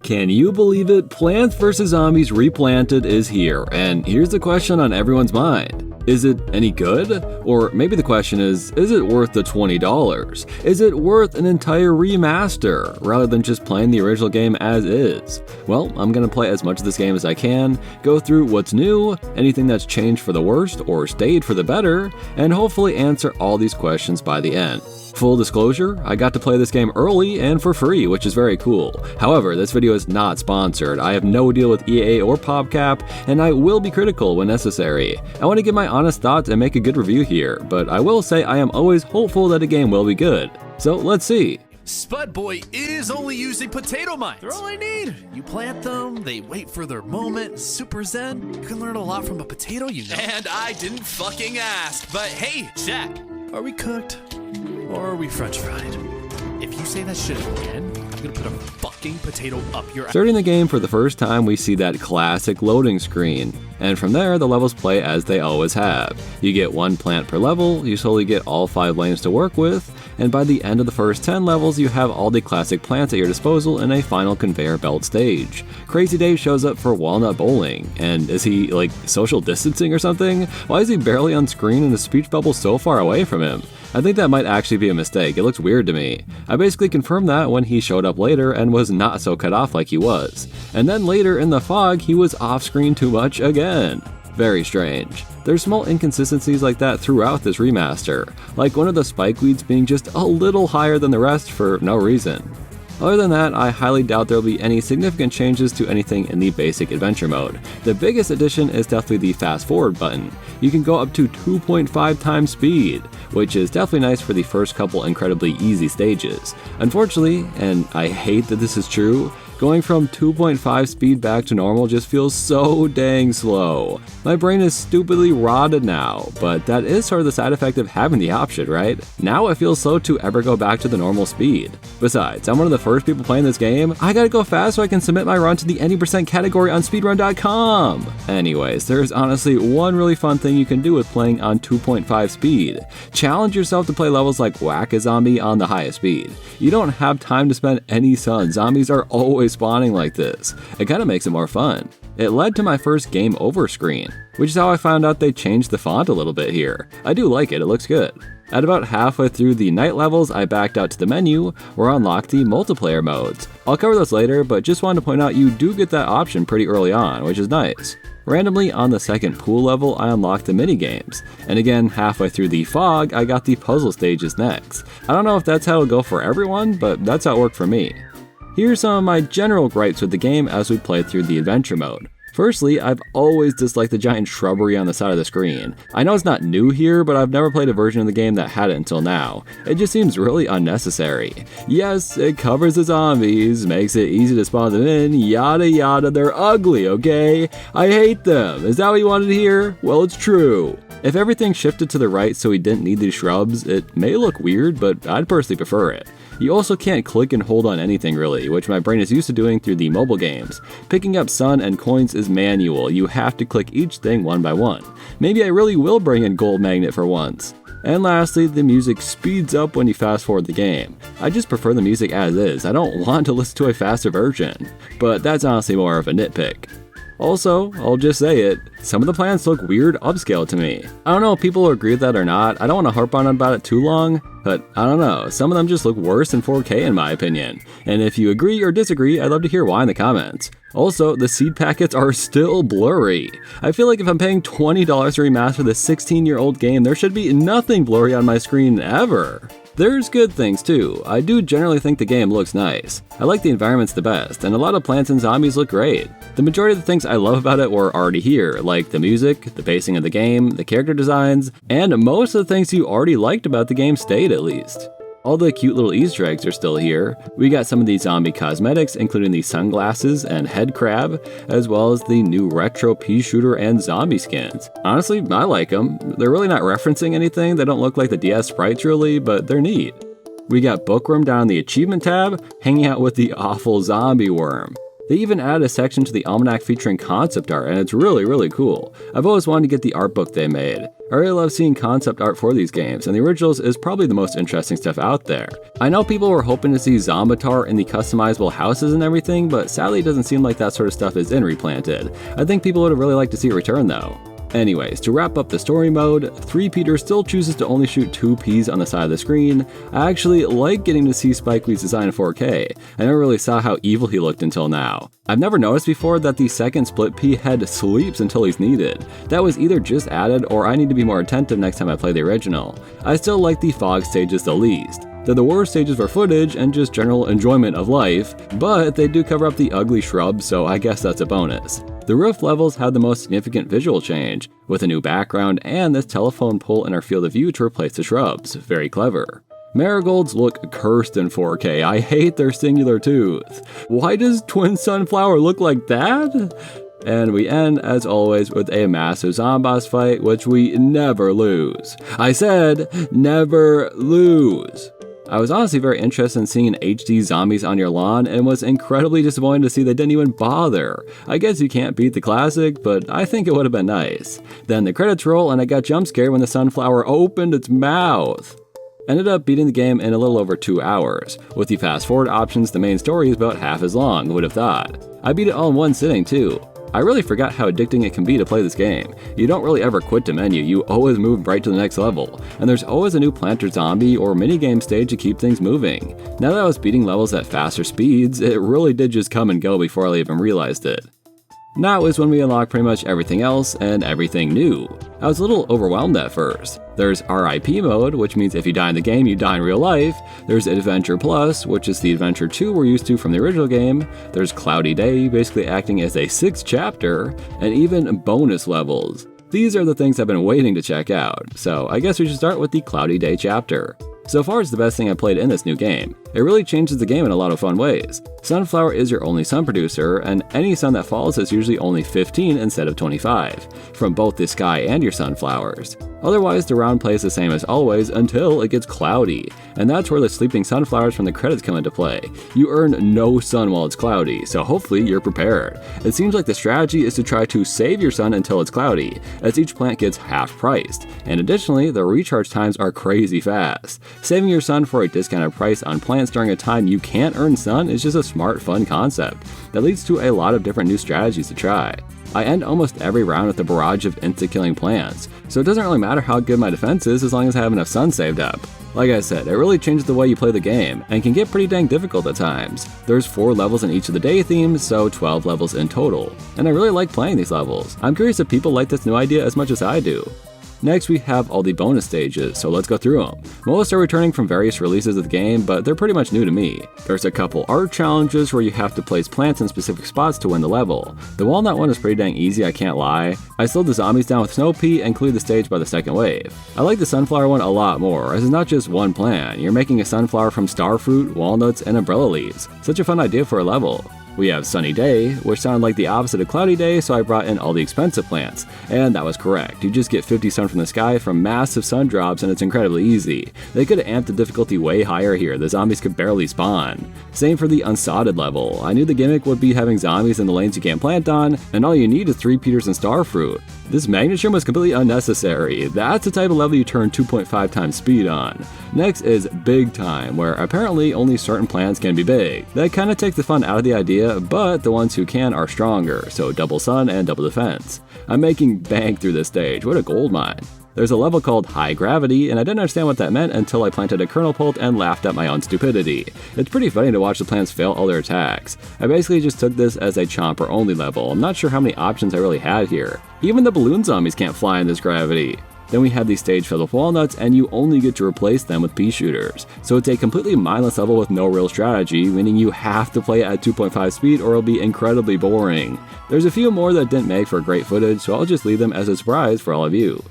Can you believe it? Plants vs. Zombies Replanted is here, and here's the question on everyone's mind. Is it any good? Or maybe the question is it worth the $20? Is it worth an entire remaster, rather than just playing the original game as is? Well, I'm gonna play as much of this game as I can, go through what's new, anything that's changed for the worst or stayed for the better, and hopefully answer all these questions by the end. Full disclosure, I got to play this game early and for free, which is very cool. However, this video is not sponsored. I have no deal with EA or PopCap, and I will be critical when necessary. I want to give my honest thoughts and make a good review here, but I will say I am always hopeful that a game will be good. So let's see. Spud Boy is only using potato mines. They're all I need. You plant them, they wait for their moment, super zen. You can learn a lot from a potato, you know. And I didn't fucking ask, but hey, Jack, are we cooked? Or are we french fried? If you say that shit again, I'm gonna put a fucking potato up your ass. Starting the game for the first time, we see that classic loading screen. And from there, the levels play as they always have. You get one plant per level, you slowly get all 5 lanes to work with, and by the end of the first 10 levels, you have all the classic plants at your disposal in a final conveyor belt stage. Crazy Dave shows up for Walnut Bowling, and is he, like, social distancing or something? Why is he barely on screen and the speech bubble so far away from him? I think that might actually be a mistake, it looks weird to me. I basically confirmed that when he showed up later and was not so cut off like he was. And then later in the fog, he was off screen too much again. Very strange. There's small inconsistencies like that throughout this remaster, like one of the spike weeds being just a little higher than the rest for no reason. Other than that, I highly doubt there will be any significant changes to anything in the basic adventure mode. The biggest addition is definitely the fast forward button. You can go up to 2.5 times speed, which is definitely nice for the first couple incredibly easy stages. Unfortunately, and I hate that this is true, going from 2.5 speed back to normal just feels so dang slow. My brain is stupidly rotted now, but that is sort of the side effect of having the option, right? Now it feels slow to ever go back to the normal speed. Besides, I'm one of the first people playing this game. I gotta go fast so I can submit my run to the any% category on speedrun.com. Anyways, there's honestly one really fun thing you can do with playing on 2.5 speed. Challenge yourself to play levels like Whack-A-Zombie on the highest speed. You don't have time to spend any sun. Zombies are always spawning like this. It kind of makes it more fun. It led to my first game over screen, which is how I found out they changed the font a little bit here. I do like it looks good. At about halfway through the night levels, I backed out to the menu where I unlocked the multiplayer modes. I'll cover those later, but just wanted to point out you do get that option pretty early on, which is nice. Randomly, on the second pool level, I unlocked the minigames. And again, halfway through the fog, I got the puzzle stages next. I don't know if that's how it'll go for everyone, but that's how it worked for me. Here's some of my general gripes with the game as we play through the adventure mode. Firstly, I've always disliked the giant shrubbery on the side of the screen. I know it's not new here, but I've never played a version of the game that had it until now. It just seems really unnecessary. Yes, it covers the zombies, makes it easy to spawn them in, yada yada, they're ugly, okay? I hate them. Is that what you wanted to hear? Well, it's true. If everything shifted to the right so we didn't need these shrubs, it may look weird, but I'd personally prefer it. You also can't click and hold on anything really, which my brain is used to doing through the mobile games. Picking up sun and coins is manual, you have to click each thing one by one. Maybe I really will bring in Gold Magnet for once. And lastly, the music speeds up when you fast forward the game. I just prefer the music as is, I don't want to listen to a faster version. But that's honestly more of a nitpick. Also, I'll just say it, some of the plants look weird upscale to me. I don't know if people agree with that or not, I don't want to harp on about it too long, but I don't know, some of them just look worse in 4K in my opinion. And if you agree or disagree, I'd love to hear why in the comments. Also, the seed packets are still blurry. I feel like if I'm paying $20 to remaster this 16-year-old game, there should be nothing blurry on my screen ever. There's good things too. I do generally think the game looks nice. I like the environments the best, and a lot of plants and zombies look great. The majority of the things I love about it were already here, like the music, the pacing of the game, the character designs, and most of the things you already liked about the game stayed at least. All the cute little Easter eggs are still here. We got some of these zombie cosmetics, including the sunglasses and head crab, as well as the new retro pea shooter and zombie skins. Honestly, I like them. They're really not referencing anything, they don't look like the DS sprites really, but they're neat. We got Bookworm down in the achievement tab, hanging out with the awful zombie worm. They even added a section to the almanac featuring concept art, and it's really cool. I've always wanted to get the art book they made. I really love seeing concept art for these games, and the originals is probably the most interesting stuff out there. I know people were hoping to see Zombitar in the customizable houses and everything, but sadly it doesn't seem like that sort of stuff is in Replanted. I think people would have really liked to see it return though. Anyways, to wrap up the story mode, 3 Peter still chooses to only shoot 2 Ps on the side of the screen. I actually like getting to see Spike Lee's design in 4K. I never really saw how evil he looked until now. I've never noticed before that the second split P head sleeps until he's needed. That was either just added or I need to be more attentive next time I play the original. I still like the fog stages the least. They're the worst stages for footage and just general enjoyment of life, but they do cover up the ugly shrubs, so I guess that's a bonus. The roof levels had the most significant visual change, with a new background and this telephone pole in our field of view to replace the shrubs. Very clever. Marigolds look cursed in 4K. I hate their singular tooth. Why does Twin Sunflower look like that? And we end, as always, with a massive zombie fight, which we never lose. I said, never lose. I was honestly very interested in seeing HD zombies on your lawn and was incredibly disappointed to see they didn't even bother. I guess you can't beat the classic, but I think it would have been nice. Then the credits roll and I got jump scared when the sunflower opened its mouth. Ended up beating the game in a little over 2 hours. With the fast forward options, the main story is about half as long, would have thought. I beat it all in one sitting too. I really forgot how addicting it can be to play this game. You don't really ever quit the menu, you always move right to the next level, and there's always a new planter zombie or minigame stage to keep things moving. Now that I was beating levels at faster speeds, it really did just come and go before I even realized it. Now is when we unlock pretty much everything else and everything new. I was a little overwhelmed at first. There's RIP mode, which means if you die in the game, you die in real life. There's Adventure Plus, which is the Adventure 2 we're used to from the original game. There's Cloudy Day, basically acting as a 6th chapter, and even bonus levels. These are the things I've been waiting to check out, so I guess we should start with the Cloudy Day chapter. So far it's the best thing I've played in this new game. It really changes the game in a lot of fun ways. Sunflower is your only sun producer, and any sun that falls is usually only 15 instead of 25, from both the sky and your sunflowers. Otherwise, the round plays the same as always until it gets cloudy, and that's where the sleeping sunflowers from the credits come into play. You earn no sun while it's cloudy, so hopefully you're prepared. It seems like the strategy is to try to save your sun until it's cloudy, as each plant gets half priced, and additionally, the recharge times are crazy fast. Saving your sun for a discounted price on plants during a time you can't earn sun is just a smart, fun concept that leads to a lot of different new strategies to try. I end almost every round with a barrage of insta-killing plants, so it doesn't really matter how good my defense is as long as I have enough sun saved up. Like I said, it really changes the way you play the game, and can get pretty dang difficult at times. There's 4 levels in each of the day themes, so 12 levels in total, and I really like playing these levels. I'm curious if people like this new idea as much as I do. Next we have all the bonus stages, so let's go through them. Most are returning from various releases of the game, but they're pretty much new to me. There's a couple art challenges where you have to place plants in specific spots to win the level. The walnut one is pretty dang easy, I can't lie. I slowed the zombies down with Snow Pea and cleared the stage by the second wave. I like the sunflower one a lot more, as it's not just one plant. You're making a sunflower from starfruit, walnuts, and umbrella leaves. Such a fun idea for a level. We have Sunny Day, which sounded like the opposite of Cloudy Day, so I brought in all the expensive plants. And that was correct. You just get 50 sun from the sky from massive sun drops and it's incredibly easy. They could have amped the difficulty way higher here, the zombies could barely spawn. Same for the unsodded level. I knew the gimmick would be having zombies in the lanes you can't plant on, and all you need is 3 Peters and starfruit. This magnitude was completely unnecessary. That's the type of level you turn 2.5 times speed on. Next is Big Time, where apparently only certain plants can be big. That kinda takes the fun out of the idea, but the ones who can are stronger, so double sun and double defense. I'm making bank through this stage, what a gold mine. There's a level called High Gravity, and I didn't understand what that meant until I planted a kernel pult and laughed at my own stupidity. It's pretty funny to watch the plants fail all their attacks. I basically just took this as a chomper only level. I'm not sure how many options I really had here. Even the balloon zombies can't fly in this gravity. Then we have the stage filled with walnuts, and you only get to replace them with pea shooters. So it's a completely mindless level with no real strategy, meaning you have to play it at 2.5 speed or it'll be incredibly boring. There's a few more that didn't make for great footage, so I'll just leave them as a surprise for all of you.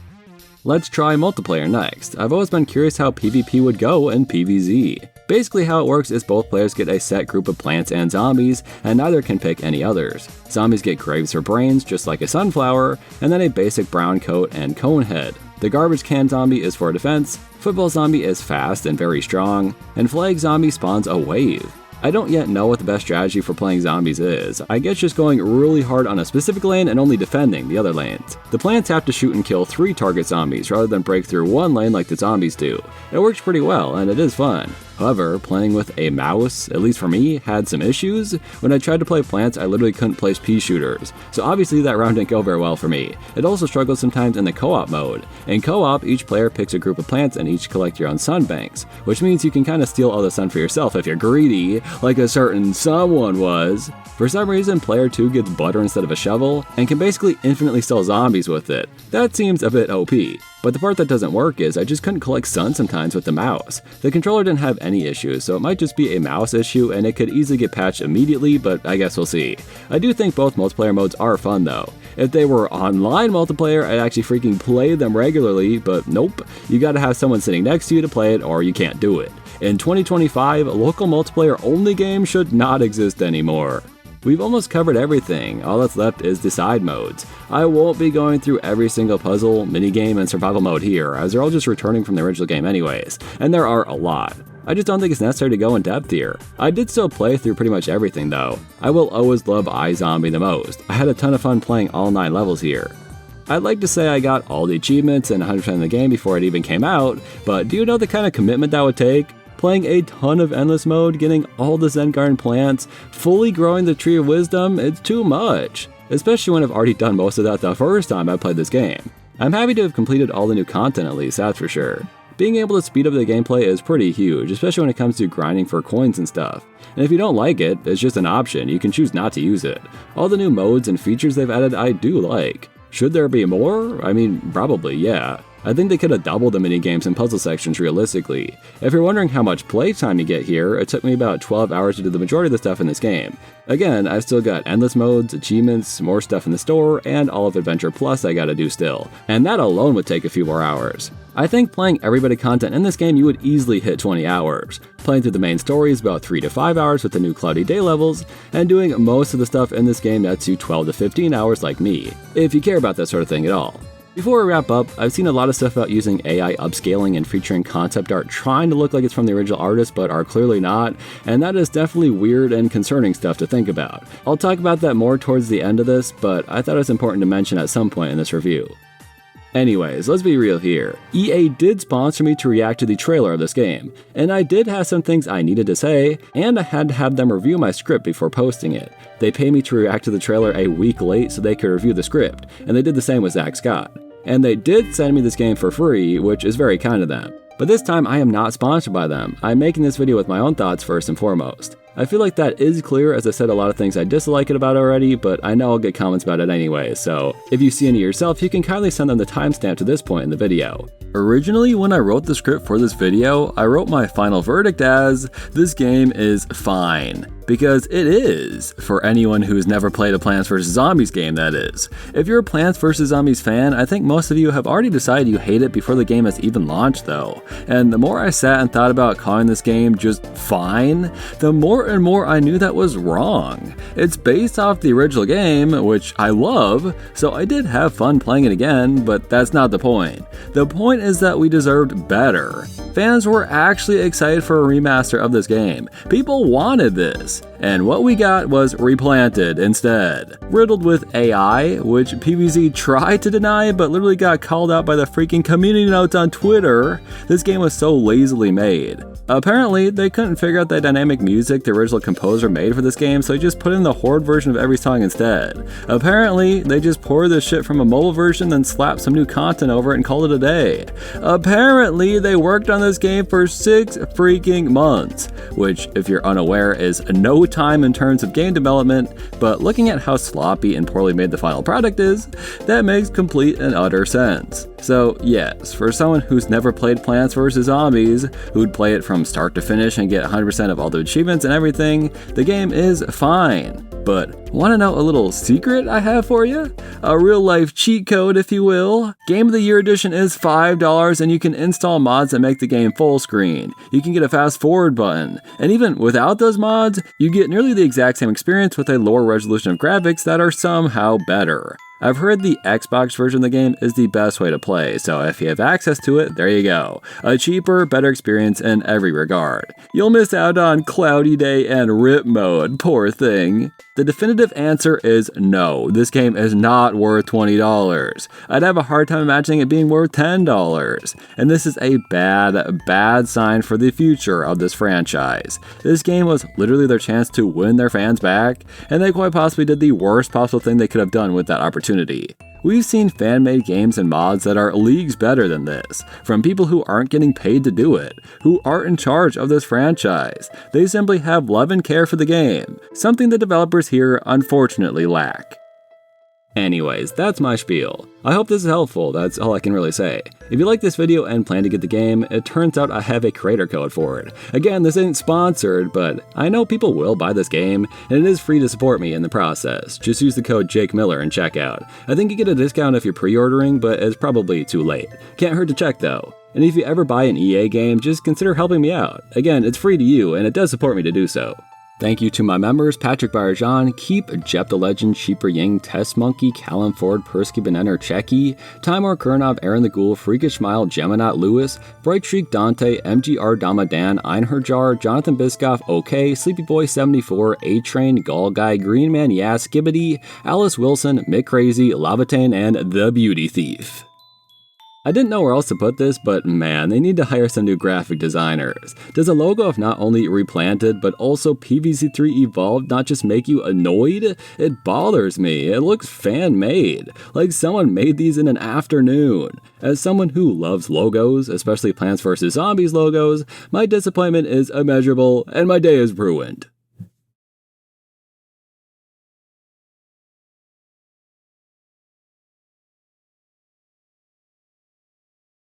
Let's try multiplayer next. I've always been curious how PvP would go in PvZ. Basically how it works is both players get a set group of plants and zombies, and neither can pick any others. Zombies get graves or brains, just like a sunflower, and then a basic brown coat and cone head. The garbage can zombie is for defense, football zombie is fast and very strong, and flag zombie spawns a wave. I don't yet know what the best strategy for playing zombies is. I guess just going really hard on a specific lane and only defending the other lanes. The plants have to shoot and kill 3 target zombies rather than break through 1 lane like the zombies do. It works pretty well and it is fun. However, playing with a mouse, at least for me, had some issues. When I tried to play plants, I literally couldn't place pea shooters. So obviously that round didn't go very well for me. It also struggles sometimes in the co-op mode. In co-op, each player picks a group of plants and each collect your own sun banks, which means you can kind of steal all the sun for yourself if you're greedy, like a certain someone was. For some reason, player 2 gets butter instead of a shovel, and can basically infinitely sell zombies with it. That seems a bit OP. But the part that doesn't work is I just couldn't collect sun sometimes with the mouse. The controller didn't have any issues, so it might just be a mouse issue and it could easily get patched immediately, but I guess we'll see. I do think both multiplayer modes are fun though. If they were online multiplayer, I'd actually freaking play them regularly, but nope. You gotta have someone sitting next to you to play it or you can't do it. In 2025, local multiplayer only games should not exist anymore. We've almost covered everything, all that's left is the side modes. I won't be going through every single puzzle, minigame, and survival mode here, as they're all just returning from the original game anyways, and there are a lot. I just don't think it's necessary to go in depth here. I did still play through pretty much everything though. I will always love iZombie the most. I had a ton of fun playing all 9 levels here. I'd like to say I got all the achievements and 100% of the game before it even came out, but do you know the kind of commitment that would take? Playing a ton of endless mode, getting all the Zen Garden plants, fully growing the Tree of Wisdom, it's too much. Especially when I've already done most of that the first time I played this game. I'm happy to have completed all the new content at least, that's for sure. Being able to speed up the gameplay is pretty huge, especially when it comes to grinding for coins and stuff. And if you don't like it, it's just an option, you can choose not to use it. All the new modes and features they've added I do like. Should there be more? I mean, probably, yeah. I think they could have doubled the minigames and puzzle sections realistically. If you're wondering how much playtime you get here, it took me about 12 hours to do the majority of the stuff in this game. Again, I've still got endless modes, achievements, more stuff in the store, and all of Adventure Plus I gotta do still. And that alone would take a few more hours. I think playing everybody content in this game you would easily hit 20 hours. Playing through the main story is about 3 to 5 hours with the new Cloudy Day levels, and doing most of the stuff in this game nets you 12 to 15 hours like me, if you care about that sort of thing at all. Before we wrap up, I've seen a lot of stuff about using AI upscaling and featuring concept art trying to look like it's from the original artist but are clearly not, and that is definitely weird and concerning stuff to think about. I'll talk about that more towards the end of this, but I thought it was important to mention at some point in this review. Anyways, let's be real here. EA did sponsor me to react to the trailer of this game, and I did have some things I needed to say, and I had to have them review my script before posting it. They paid me to react to the trailer a week late so they could review the script, and they did the same with Zach Scott. And they did send me this game for free, which is very kind of them. But this time I am not sponsored by them. I'm making this video with my own thoughts first and foremost. I feel like that is clear as I said a lot of things I dislike it about already, but I know I'll get comments about it anyway, so if you see any yourself, you can kindly send them the timestamp to this point in the video. Originally, when I wrote the script for this video, I wrote my final verdict as, this game is fine. Because it is, for anyone who's never played a Plants vs. Zombies game, that is. If you're a Plants vs. Zombies fan, I think most of you have already decided you hate it before the game has even launched though. And the more I sat and thought about calling this game just fine, the more and more I knew that was wrong. It's based off the original game, which I love, so I did have fun playing it again, but that's not the point. The point is that we deserved better. Fans were actually excited for a remaster of this game. People wanted this. And what we got was Replanted instead. Riddled with AI, which PvZ tried to deny but literally got called out by the freaking community notes on Twitter. This game was so lazily made. Apparently, they couldn't figure out the dynamic music the original composer made for this game, so they just put in the horde version of every song instead. Apparently, they just poured this shit from a mobile version, then slapped some new content over it and called it a day. Apparently, they worked on this game for 6 freaking months, which, if you're unaware, is no time in terms of game development, but looking at how sloppy and poorly made the final product is, that makes complete and utter sense. So yes, for someone who's never played Plants vs. Zombies, who'd play it from start to finish and get 100% of all the achievements and everything, the game is fine. But want to know a little secret I have for you? A real life cheat code, if you will. Game of the Year edition is $5 and you can install mods that make the game full screen. You can get a fast forward button. And even without those mods, you get nearly the exact same experience with a lower resolution of graphics that are somehow better. I've heard the Xbox version of the game is the best way to play, so if you have access to it, there you go. A cheaper, better experience in every regard. You'll miss out on Cloudy Day and RIP mode, poor thing. The definitive answer is no, this game is not worth $20. I'd have a hard time imagining it being worth $10. And this is a bad sign for the future of this franchise. This game was literally their chance to win their fans back, and they quite possibly did the worst possible thing they could have done with that opportunity. We've seen fan-made games and mods that are leagues better than this, from people who aren't getting paid to do it, who aren't in charge of this franchise. They simply have love and care for the game, something the developers here unfortunately lack. Anyways, that's my spiel. I hope this is helpful, that's all I can really say. If you like this video and plan to get the game, it turns out I have a creator code for it. Again, this ain't sponsored, but I know people will buy this game, and it is free to support me in the process. Just use the code Jake Miller and check out. I think you get a discount if you're pre-ordering, but it's probably too late. Can't hurt to check though. And if you ever buy an EA game, just consider helping me out. Again, it's free to you, and it does support me to do so. Thank you to my members, Patrick Barajan, Keep, Jep the Legend, Sheeper Ying, Test Monkey, Callum Ford, Persky Banana, Checky, Timur Kurnov, Aaron the Ghoul, Freakish Smile, Geminat Lewis, Bright Streak Dante, MGR Damadan, Einherjar, Jonathan Biscoff, OK, Sleepy Boy 74, A-Train, Gall Guy, Green Man, Yas, Skibbity, Alice Wilson, Mick Crazy, Lavatane, and The Beauty Thief. I didn't know where else to put this, but man, they need to hire some new graphic designers. Does a logo of not only Replanted, but also PVZ3 Evolved not just make you annoyed? It bothers me. It looks fan-made, like someone made these in an afternoon. As someone who loves logos, especially Plants vs. Zombies logos, my disappointment is immeasurable and my day is ruined.